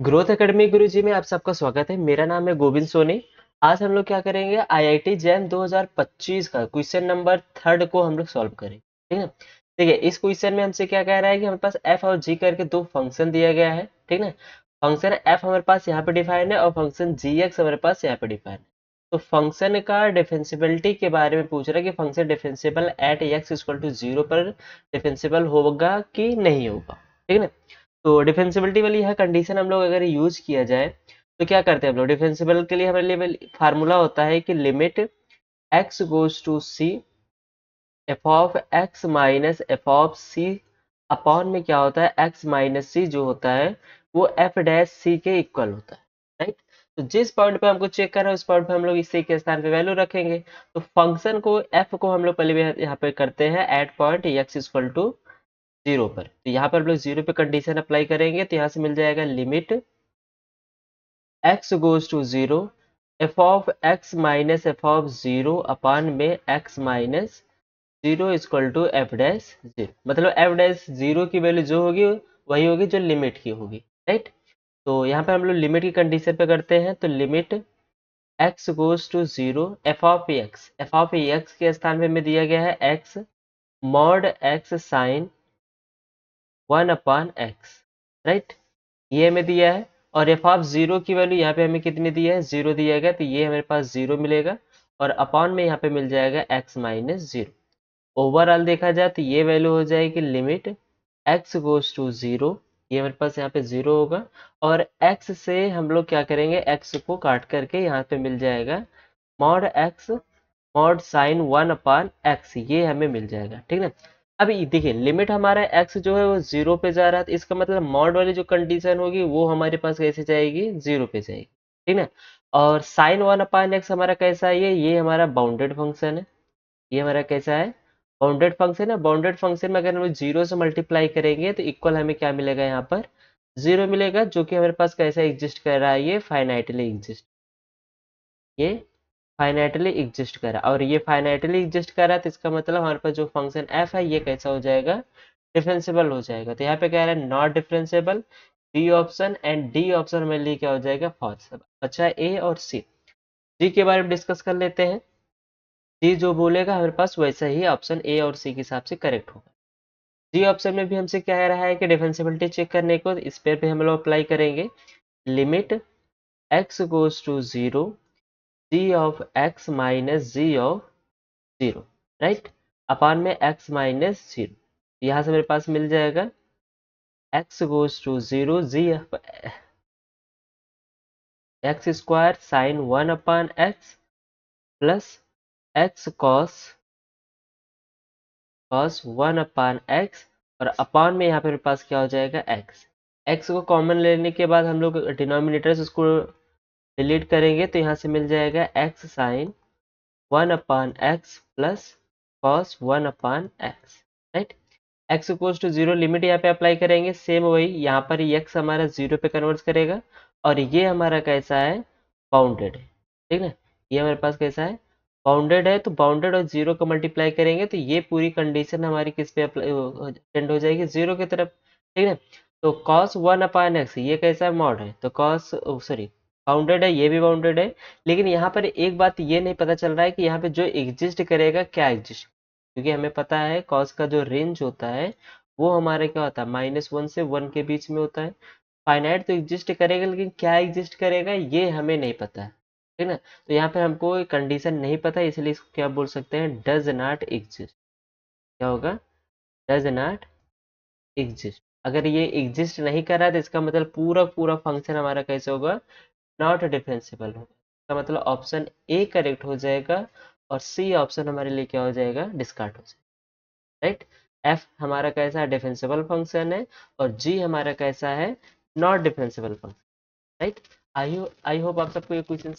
Growth academy गुरुजी में आप सबका स्वागत है। मेरा नाम है गोविंद सोनी। आज हम लोग क्या करेंगे, आईआईटी जैम 2025 का क्वेश्चन नंबर 3 को हम लोग सॉल्व करेंगे। ठीक है, देखिए इस क्वेश्चन में हमसे क्या कह रहा है कि हमारे पास एफ और जी करके दो फंक्शन दिया गया है। ठीक है, फंक्शन एफ हमारे पास यहाँ पे डिफाइन है और फंक्शन जी एक्स हमारे पास यहाँ पे डिफाइन है। तो फंक्शन का डिफरेंशियबिलिटी के बारे में पूछ रहा है कि function differentiable at x equal to 0 पर डिफरेंशियबल होगा कि नहीं होगा। ठीक है, तो डिफेंसिबिलिटी वाली यह कंडीशन हम लोग अगर यूज किया जाए तो क्या करते हैं हम लोग, डिफेंसिबल के लिए हमारे लिए फार्मूला होता है कि limit x goes to c f of x minus f of c upon में क्या होता है, एक्स माइनस सी जो होता है वो एफ डैश सी के इक्वल होता है। राइट, तो जिस पॉइंट पे हमको चेक करना है उस पॉइंट पे हम लोग इसी के स्थान पे वैल्यू रखेंगे। तो फंक्शन को एफ को हम लोग पहले यहाँ पे करते हैं at point x equal to 0 पर। तो यहाँ पर हम लोग 0 पे कंडीशन अप्लाई करेंगे तो यहाँ से मिल जाएगा limit x goes to 0 f of x minus f of 0 upon में x minus 0 equal to f dash 0। मतलब एफ डैश 0 की वैल्यू जो होगी वही होगी जो लिमिट की होगी। राइट, तो यहाँ पे हम लोग लिमिट की कंडीशन पे करते हैं तो limit x goes to 0 f of x के स्थान पे हमें दिया गया है x mod x sine 1 upon x. Right, ये हमें दिया है और एफ ऑफ 0 की वैल्यू यहाँ पे हमें कितनी दी है, 0 दिया गया, तो ये हमारे पास 0 मिलेगा और अपॉन में यहाँ पे मिल जाएगा x माइनस 0। ओवरऑल देखा जाए तो ये वैल्यू हो जाएगी लिमिट x गोज टू 0, ये हमारे पास यहाँ पे 0 होगा और x से हम लोग क्या करेंगे, x को काट करके यहाँ पे मिल जाएगा mod x mod sine 1 upon x, ये हमें मिल जाएगा। ठीक है, अभी देखिए लिमिट हमारा x जो है वो 0 पे जा रहा है, तो इसका मतलब मॉड वाली जो कंडीशन होगी वो हमारे पास कैसे जाएगी, 0 पे जाएगी। ठीक है, और साइन 1 अपान एक्स हमारा कैसा है, ये हमारा बाउंडेड फंक्शन है। ये हमारा कैसा है, बाउंडेड फंक्शन है। बाउंडेड फंक्शन में अगर हम 0 से मल्टीप्लाई करेंगे तो इक्वल हमें क्या मिलेगा, यहाँ पर 0 मिलेगा, जो कि हमारे पास कैसा एग्जिस्ट कर रहा है, ये फाइनाइटली एग्जिस्ट, ये फाइनाइटली एग्जिस्ट कर रहा है। और ये फाइनाइटली एग्जिस्ट कर रहा है तो इसका मतलब हमारे पास जो फंक्शन एफ है ये कैसा हो जाएगा, डिफरेंशियबल हो जाएगा। तो यहाँ पे कह रहा है not differentiable, B option and D option मेरे लिए क्या हो जाएगा, फॉल्स। अच्छा, ए और सी, डी के बारे में डिस्कस कर लेते हैं। डी जो बोलेगा हमारे पास वैसा ही ऑप्शन ए और सी के हिसाब से करेक्ट होगा। डी ऑप्शन में भी हमसे क्या कह रहा है कि डिफरेंशियबिलिटी चेक करने को, इस पे भी हम लोग अप्लाई करेंगे limit x goes to 0 g of x minus g of 0। Right, अपान में x माइनस 0, यहाँ से मेरे पास मिल जाएगा x goes to 0 g x square sine 1 upon x plus x cos 1 upon x और अपान में यहाँ पे मेरे पास क्या हो जाएगा x। x को कॉमन लेने के बाद हम लोग डिनोमिनेटर्स उसको डिलीट करेंगे तो यहाँ से मिल जाएगा x sine 1 upon x plus cos 1 upon x. Right, x equals to 0 limit यहाँ पे अप्लाई करेंगे, सेम वही यहाँ पर x हमारा 0 पे कन्वर्ट करेगा और ये हमारा कैसा है, बाउंडेड है। ठीक है, ये हमारे पास कैसा है, बाउंडेड है। तो बाउंडेड और 0 को मल्टीप्लाई करेंगे तो ये पूरी कंडीशन हमारी किस पे टेंड हो जाएगी, 0 की तरफ। ठीक है, तो cos 1 अपान एक्स ये कैसा है, मॉड है, तो cos सॉरी बाउंडेड है, ये भी बाउंडेड है। लेकिन यहाँ पर एक बात ये नहीं पता चल रहा है कि यहाँ पे जो एग्जिस्ट करेगा क्या एग्जिस्ट, क्योंकि हमें पता है कॉस का जो रेंज होता है वो हमारे क्या होता है, -1 से 1 के बीच में होता है। फाइनाइट तो एग्जिस्ट करेगा लेकिन क्या एग्जिस्ट करेगा ये हमें नहीं पता है। ठीक है, तो यहाँ पे हमको कंडीशन नहीं पता है, इसलिए इसको क्या बोल सकते हैं, डज नॉट एग्जिस्ट। क्या होगा, डज नॉट एग्जिस्ट। अगर ये एग्जिस्ट नहीं कर रहा है तो इसका मतलब पूरा पूरा फंक्शन हमारा कैसे होगा, नॉट डिफरेंशियबल होगा। इसका मतलब ऑप्शन ए करेक्ट हो जाएगा और सी ऑप्शन हमारे लिए क्या हो जाएगा, डिस्कार्ड हो जाएगा। राइट, एफ हमारा कैसा है, डिफरेंशियबल फंक्शन है और जी हमारा कैसा है, not differentiable function. Right, I hope आप सबको ये क्वेश्चन